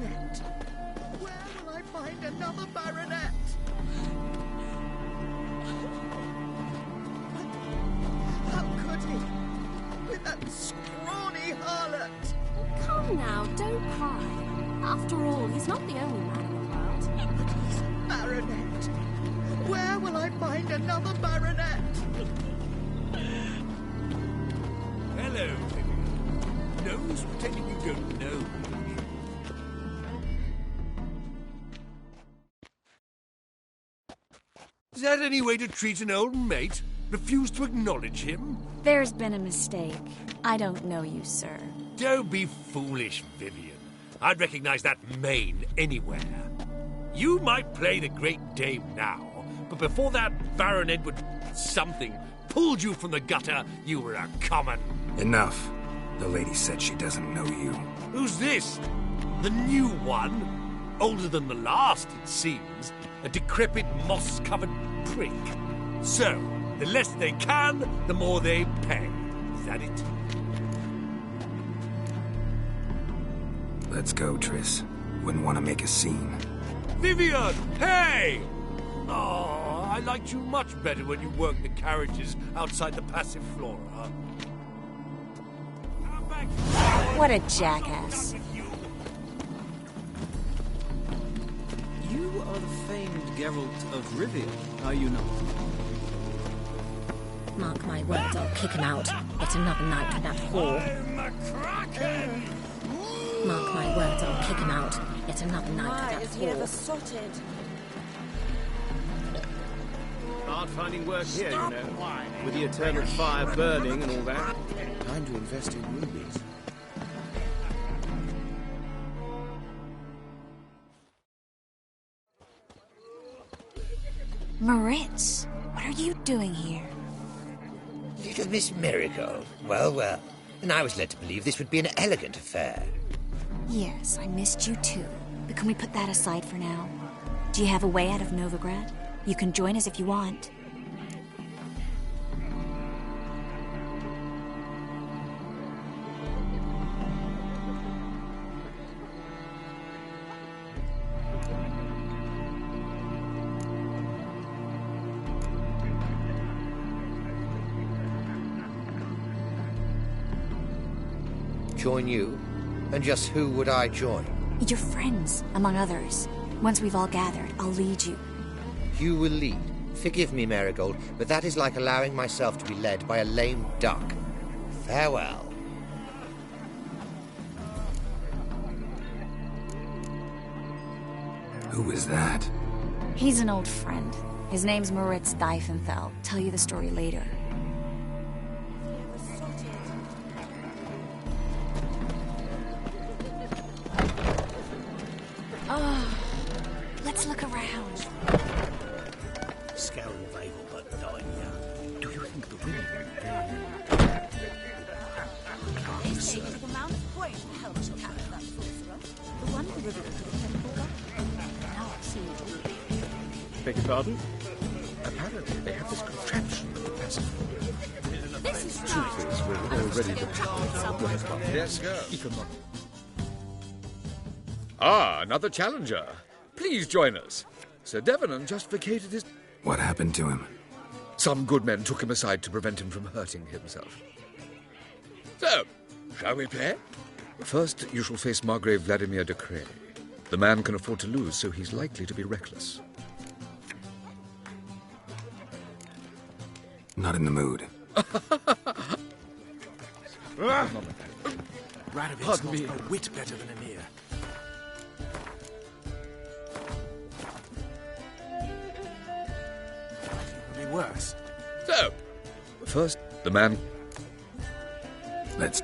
baronet? Where will I find another baronet? How could he? With that scrawny harlot! Come now, don't cry. After all, he's not the only man in the world. But he's baronet. Where will I find another baronet? Hello, Vivian. Nose pretending you don't know me. Is that any way to treat an old mate? Refuse to acknowledge him? There's been a mistake. I don't know you, sir. Don't be foolish, Vivian. I'd recognize that mane anywhere. You might play the great dame now, but before that Baron Edward something pulled you from the gutter, you were a common... Enough. The lady said she doesn't know you. Who's this? The new one? Older than the last, it seems. A decrepit, moss-covered prick. So, the less they can, the more they pay. Is that it? Let's go, Triss. Wouldn't want to make a scene. Vivian! Hey! Oh, I liked you much better when you worked the carriages outside the Passiflora. What a jackass. You are the famed Geralt of Rivia, are you not? Mark my words, I'll kick him out. It's another night with that whore. Mark my words, I'll kick him out. It's another night with that whore. Sorted? Hard finding work here, you know. With the eternal fire burning and all that. Time to invest in rubies. Moritz, what are you doing here? Little Miss Marigold. Well, well. And I was led to believe this would be an elegant affair. Yes, I missed you too. But can we put that aside for now? Do you have a way out of Novigrad? You can join us if you want. Join you? And just who would I join? Your friends, among others. Once we've all gathered, I'll lead you. You will lead. Forgive me, Marigold, but that is like allowing myself to be led by a lame duck. Farewell. Who is that? He's an old friend. His name's Moritz Diefenthal. Tell you the story later. Let's look around. Scowl of able but die young. Do you think the women The Mount Point helps capture that sorcerer. The one delivered to the temple governor. Now I've seen it all. Beg your pardon? Apparently they have this contraption at the Passiflora. This is Truth is, we're already the... Yes, go. Ah, another challenger. Please join us. Sir Devenant just vacated his... What happened to him? Some good men took him aside to prevent him from hurting himself. So, shall we play? First, you shall face Margrave Vladimir de Cray. The man can afford to lose, so he's likely to be reckless. Not in the mood. Radovid's not a whit better than Emir. It'll be worse. So, first, the man... Let's...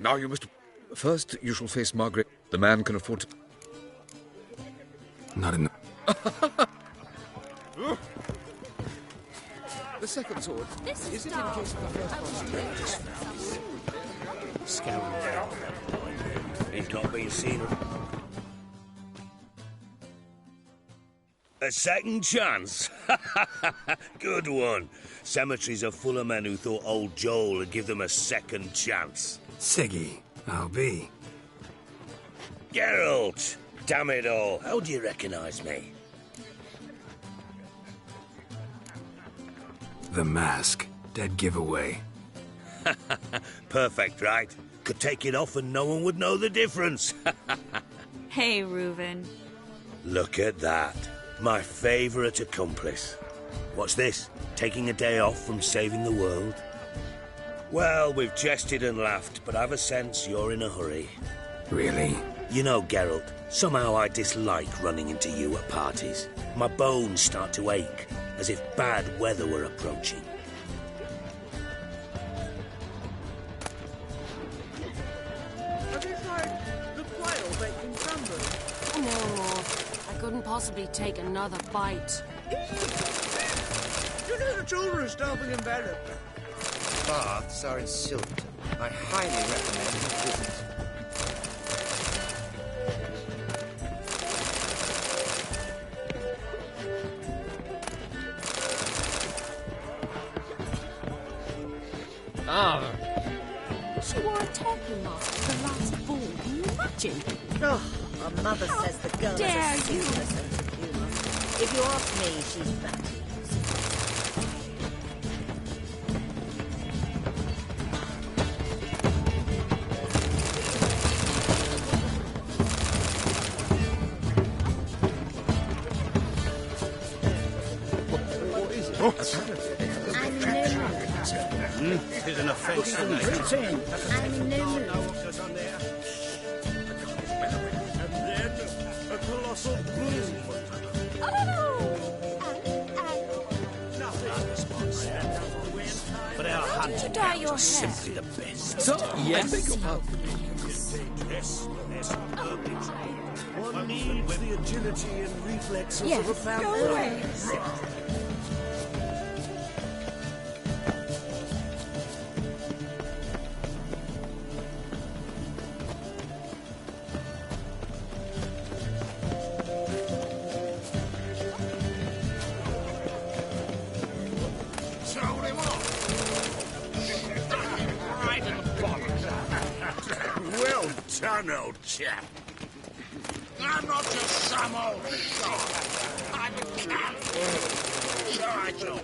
Now you must... First, you shall face Margaret. The man can afford to... Not in the... The second sword. This Is it in style. case of the first one? Scoundrel. Ain't not been seen. A second chance? Good one. Cemeteries are full of men who thought old Joel would give them a second chance. Siggy, I'll be. Geralt! Damn it all. How do you recognize me? The mask. Dead giveaway. Perfect, right? Could take it off and no one would know the difference. Hey, Reuven. Look at that. My favourite accomplice. What's this? Taking a day off from saving the world? Well, we've jested and laughed, but I've a sense you're in a hurry. Really? You know, Geralt, somehow I dislike running into you at parties. My bones start to ache, as if bad weather were approaching. Have you tried the quail baked in cranberry? No more. I couldn't possibly take another bite. You know the children are starving in Barrow. Baths are in Silverton. I highly recommend you visit. She wore a talking mask for the last ball. Can you imagine? Oh, our mother says the girl Dare has a you. singular sense of humour. If you ask me, she's batty. I'm in no mood. There's an offence to me. I'm in no mood. And then a colossal bloom. But our hunting you dye your hair? simply the best. Sir, yes. I beg your pardon. One needs the agility and reflexes Yes, of a panther. go away. Throw him off. Right in the bollocks. Well done, old chap. I'm not just some old shot. I'm a cat. Sure I shall.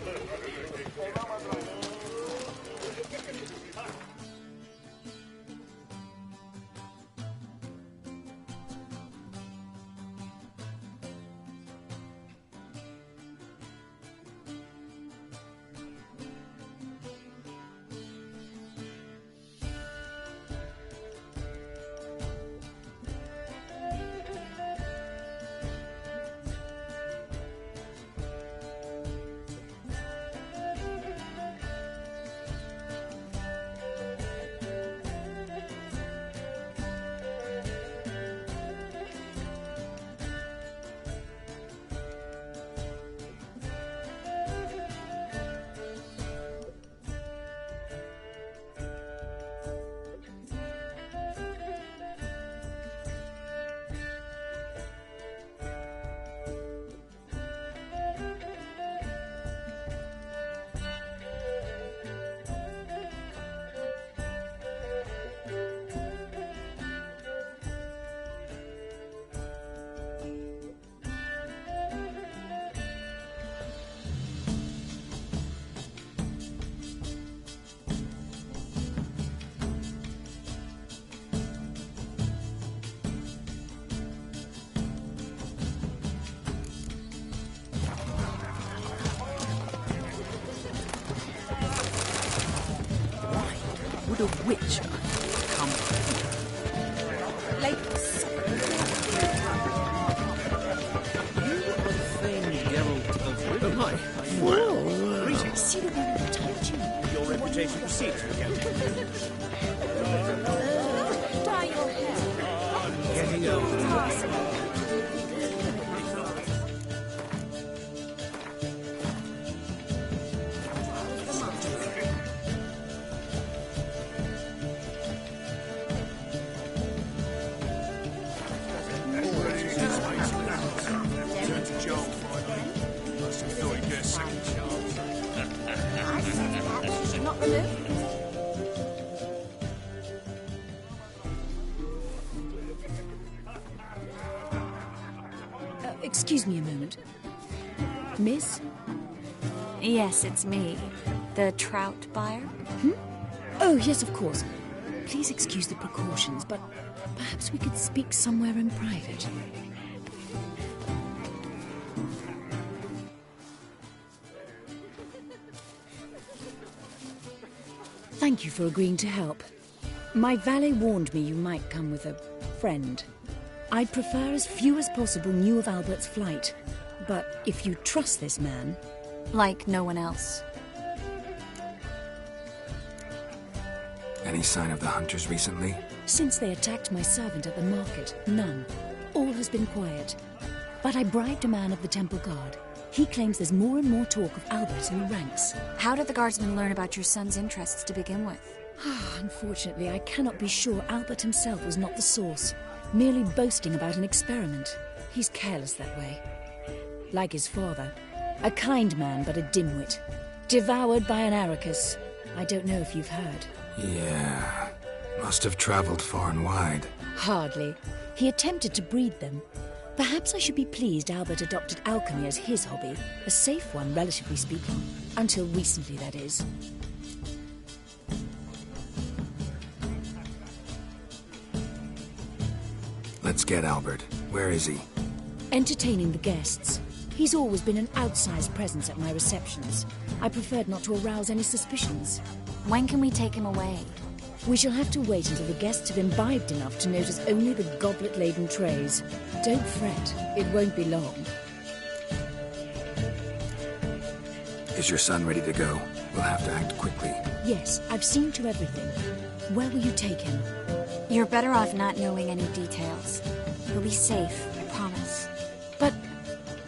Would a witch come? Ladies. You are the famed Geralt of Rivia. Hi. Well, Greetings. See the one who told you. Your reputation precedes you, Captain. Excuse me a moment. Miss? Yes, it's me. The trout buyer? Oh, yes, of course. Please excuse the precautions, but perhaps we could speak somewhere in private. Thank you for agreeing to help. My valet warned me you might come with a friend. I'd prefer as few as possible knew of Albert's flight. But if you trust this man... Like no one else. Any sign of the hunters recently? Since they attacked my servant at the market, none. All has been quiet. But I bribed a man of the Temple Guard. He claims there's more and more talk of Albert in the ranks. How did the guardsmen learn about your son's interests to begin with? Unfortunately, I cannot be sure Albert himself was not the source. Merely boasting about an experiment. He's careless that way. Like his father. A kind man, but a dimwit. Devoured by an Arrakis. I don't know if you've heard. Yeah. Must have traveled far and wide. Hardly. He attempted to breed them. Perhaps I should be pleased Albert adopted alchemy as his hobby. A safe one, relatively speaking. Until recently, that is. Let's get Albert. Where is he? Entertaining the guests. He's always been an outsized presence at my receptions. I preferred not to arouse any suspicions. When can we take him away? We shall have to wait until the guests have imbibed enough to notice only the goblet-laden trays. Don't fret, it won't be long. Is your son ready to go? We'll have to act quickly. Yes, I've seen to everything. Where will you take him? You're better off not knowing any details. He'll be safe, I promise. But...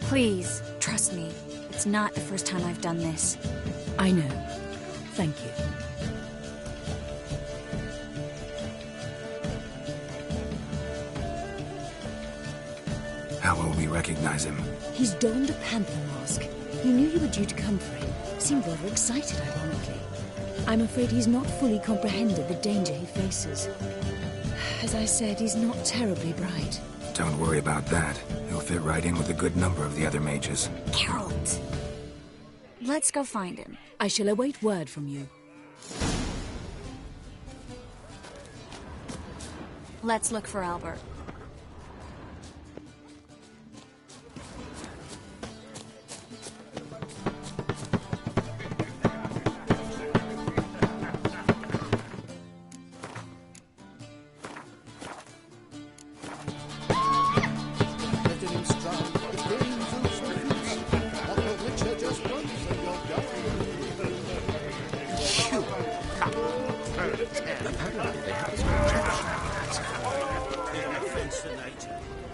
Please, trust me. It's not the first time I've done this. I know. Thank you. How will we recognize him? He's donned a panther mask. He knew you were due to come for him. Seemed rather excited, ironically. I'm afraid he's not fully comprehended the danger he faces. As I said, he's not terribly bright. Don't worry about that. He'll fit right in with a good number of the other mages. Geralt! Let's go find him. I shall await word from you. Let's look for Albert.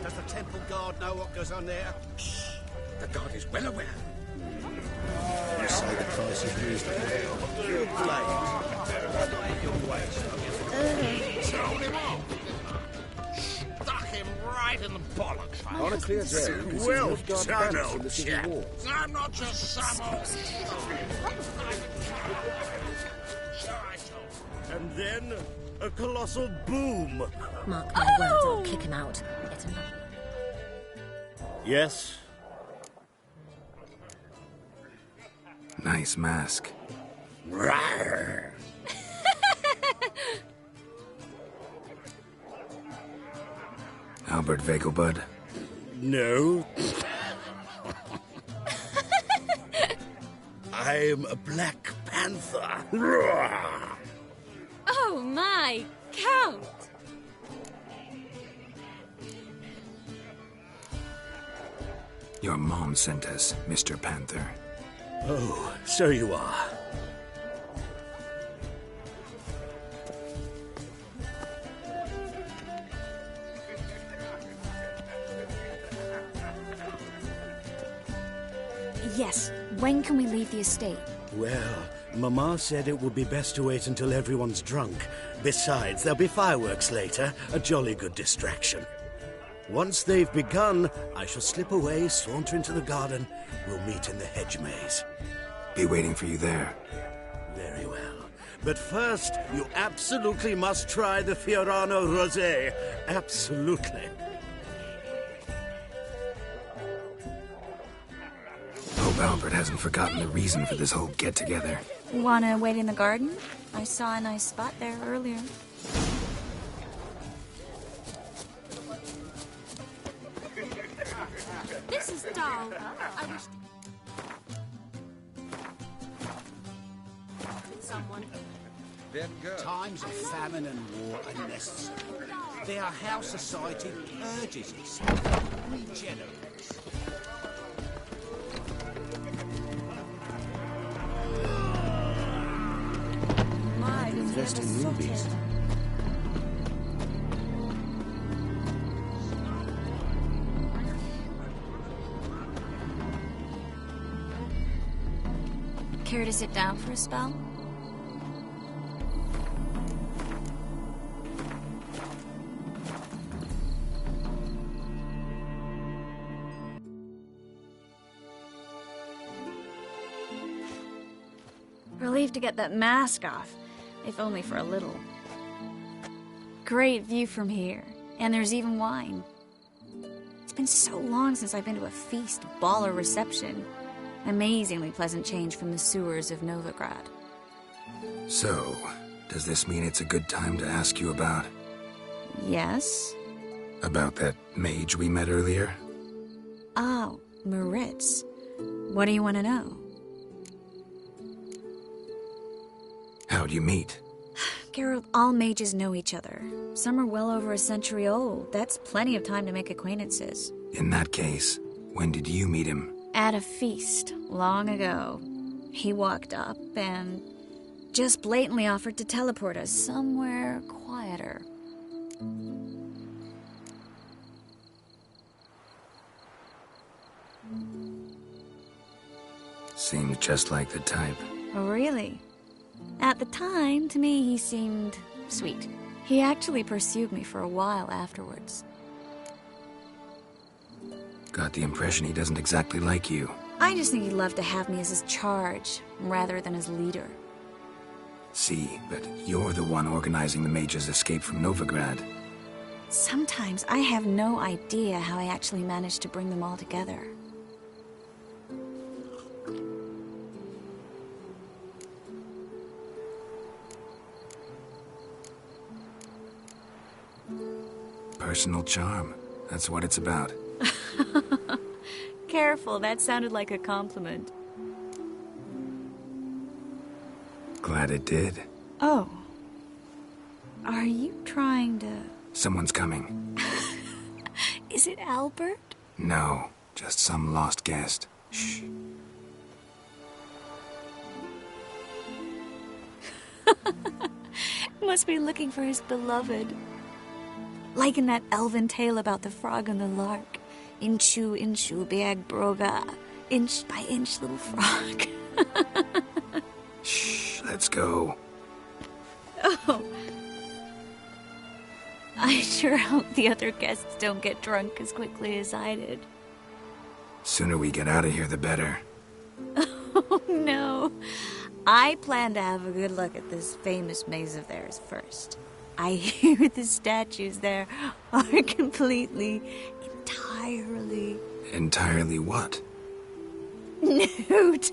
Does the Temple Guard know what goes on there? Shh. The guard is well aware. You say the price is reasonable. You blade. Tell him off. Stuck him right in the bollocks. On a clear day, Well done, old chap. I'm not just some old... And then, a colossal boom. Mark my words, I'll kick him out. It's enough. Yes? Nice mask. Rawr. Albert Vegelbud? No. I'm a Black Panther. Rawr. Oh my, Count! Your mom sent us, Mr. Panther. Oh, so you are. Yes. When can we leave the estate? Well, Mama said it would be best to wait until everyone's drunk. Besides, there'll be fireworks later, a jolly good distraction. Once they've begun, I shall slip away, saunter into the garden. We'll meet in the hedge maze. Be waiting for you there. Very well. But first, you absolutely must try the Fiorano Rosé. Absolutely. Hope Albert hasn't forgotten the reason for this whole get-together. Wanna wait in the garden? I saw a nice spot there earlier. This is dull. I wish someone. Then go. Times of famine and war are necessary. They are how society purges itself, regenerates. Invest in rubies. Care to sit down for a spell? Relieved to get that mask off, if only for a little. Great view from here, and there's even wine. It's been so long since I've been to a feast, ball, or reception. Amazingly pleasant change from the sewers of Novigrad. So, does this mean it's a good time to ask you about... Yes? About that mage we met earlier? Oh, Moritz. What do you want to know? How'd you meet? Geralt, all mages know each other. Some are well over a century old. That's plenty of time to make acquaintances. In that case, when did you meet him? At a feast, long ago. He walked up and just blatantly offered to teleport us somewhere quieter. Seemed just like the type. Oh, really? At the time, to me, he seemed sweet. He actually pursued me for a while afterwards. Got the impression he doesn't exactly like you. I just think he'd love to have me as his charge, rather than his leader. See, but you're the one organizing the mage's escape from Novigrad. Sometimes I have no idea how I actually managed to bring them all together. Personal charm. That's what it's about. Careful, that sounded like a compliment. Glad it did. Oh. Are you trying to... Someone's coming. Is it Albert? No, just some lost guest. Shh. Must be looking for his beloved. Like in that elven tale about the frog and the lark. Inchu, inchu, beag broga. Inch by inch, little frog. Shh, let's go. Oh. I sure hope the other guests don't get drunk as quickly as I did. Sooner we get out of here, the better. Oh, no. I plan to have a good look at this famous maze of theirs first. I hear the statues there are completely, entirely... Entirely what? Nude.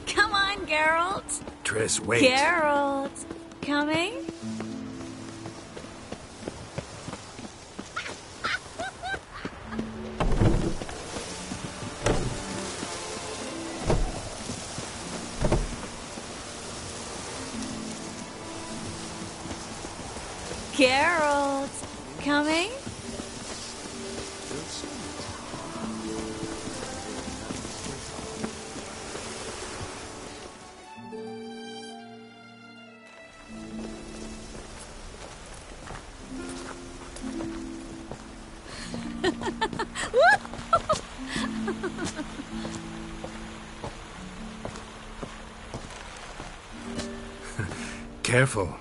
Come on, Geralt. Triss, wait. Geralt. Coming? Geralt, coming? Careful.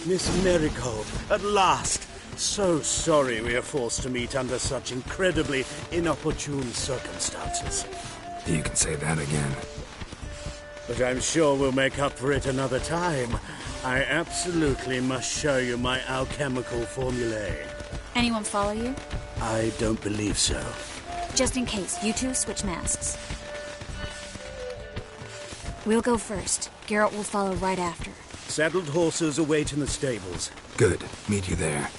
Miss Marigold, at last! So sorry we are forced to meet under such incredibly inopportune circumstances. You can say that again. But I'm sure we'll make up for it another time. I absolutely must show you my alchemical formulae. Anyone follow you? I don't believe so. Just in case, you two switch masks. We'll go first. Garrett will follow right after. Saddled horses await in the stables. Good. Meet you there.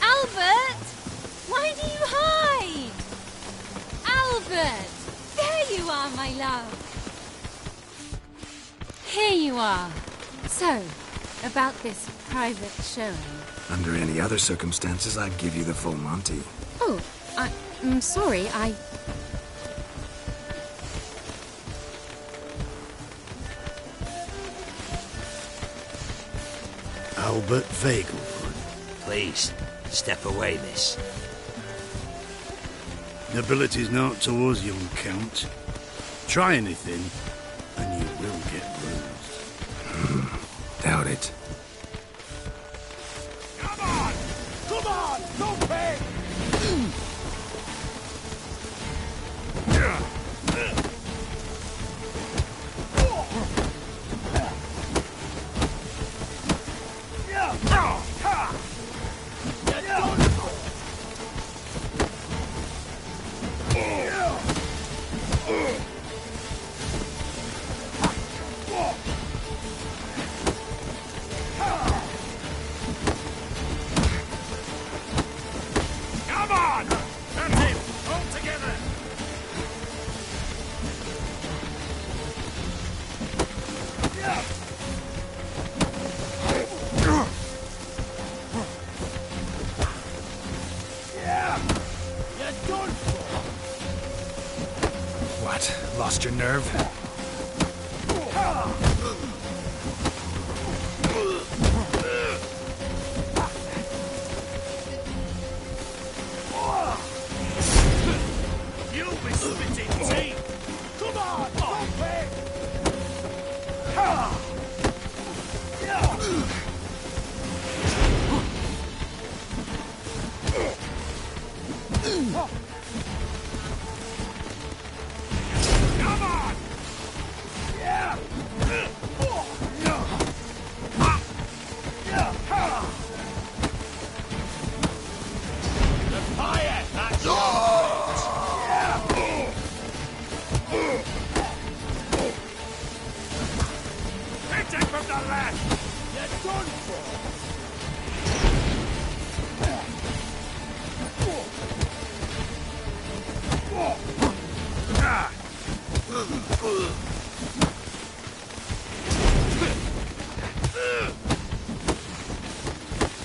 Albert! Why do you hide? Albert! There you are, my love. Here you are. So, about this private showing. Under any other circumstances, I'd give you the full Monty. Oh, I'm sorry, Albert Vagel. Please, step away, miss. Nobility's not towards young Count. Try anything, and you will get bruised. Doubt it. Come on! Come on! Don't pay! Come on! That's it! All together! Yeah! You're done for! What? Lost your nerve? You'll be spitting teeth! Come on! Don't pay! Come on! Yeah! The fire! That's Hit it from the left! You're done for!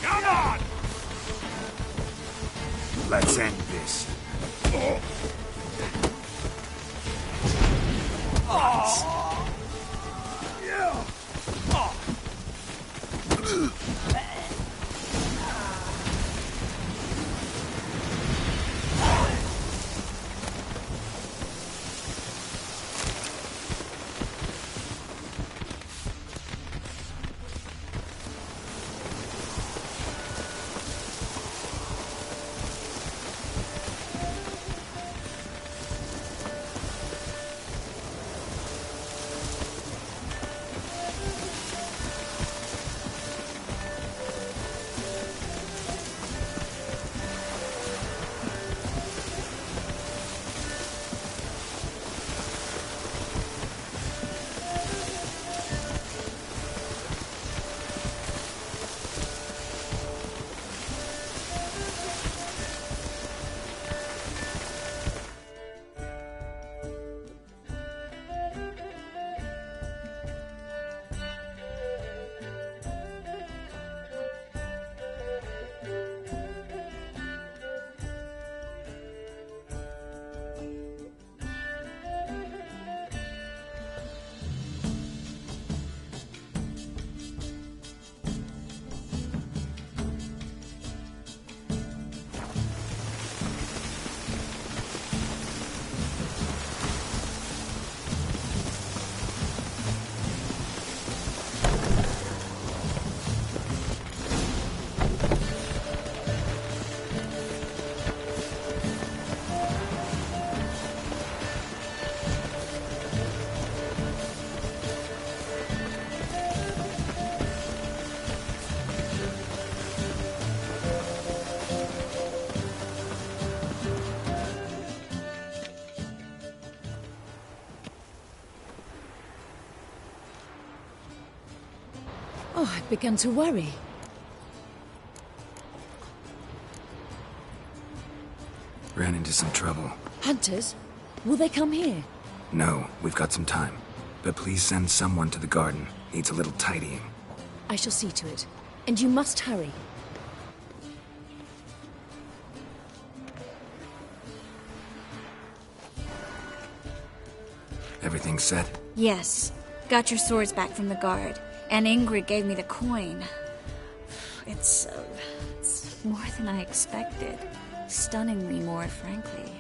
Come on! Let's end this. Oh, I've begun to worry. Ran into some trouble. Hunters? Will they come here? No, we've got some time. But please send someone to the garden. Needs a little tidying. I shall see to it. And you must hurry. Everything set? Yes. Got your swords back from the guard. And Ingrid gave me the coin. It's more than I expected. Stunningly more, frankly.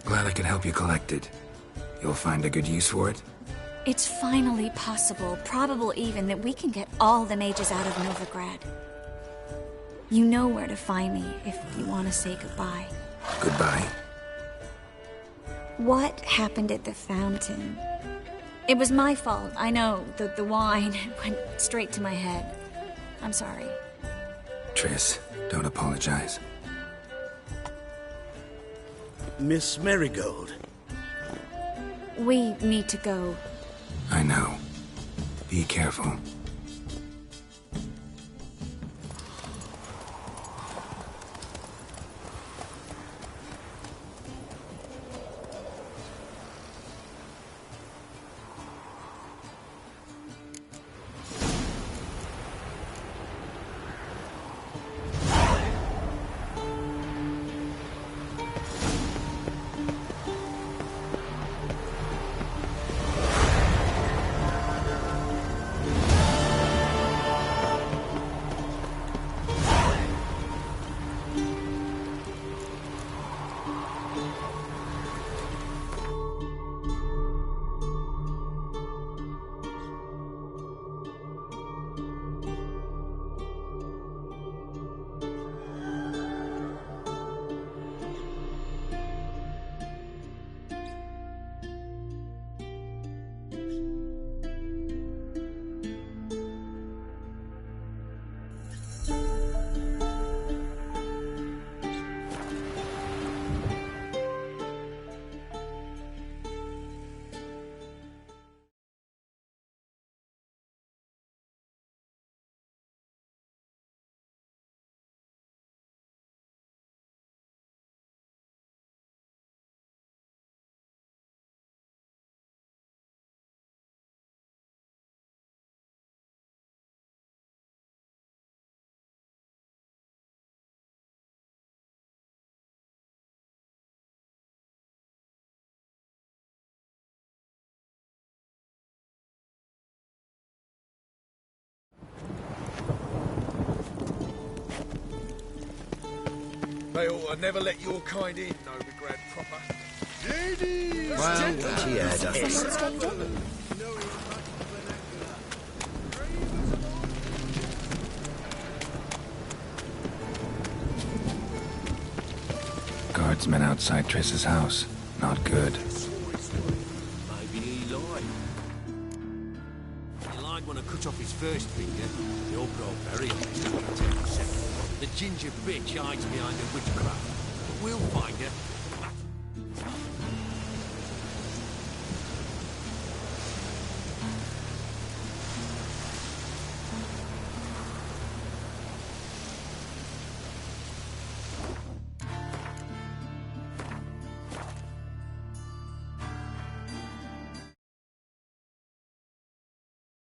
Glad I could help you collect it. You'll find a good use for it? It's finally possible, probable even, that we can get all the mages out of Novigrad. You know where to find me if you want to say goodbye. Goodbye? What happened at the fountain? It was my fault, I know. The wine went straight to my head. I'm sorry. Triss, don't apologize. Miss Marigold. We need to go. I know. Be careful. They ought to never let your kind in, Novigrad proper. Ladies! Guardsmen outside Triss's house. Not good. Maybe he lied. He lied when I cut off his first finger. The old bro very honest. The ginger bitch hides behind the witchcraft. But we'll find her.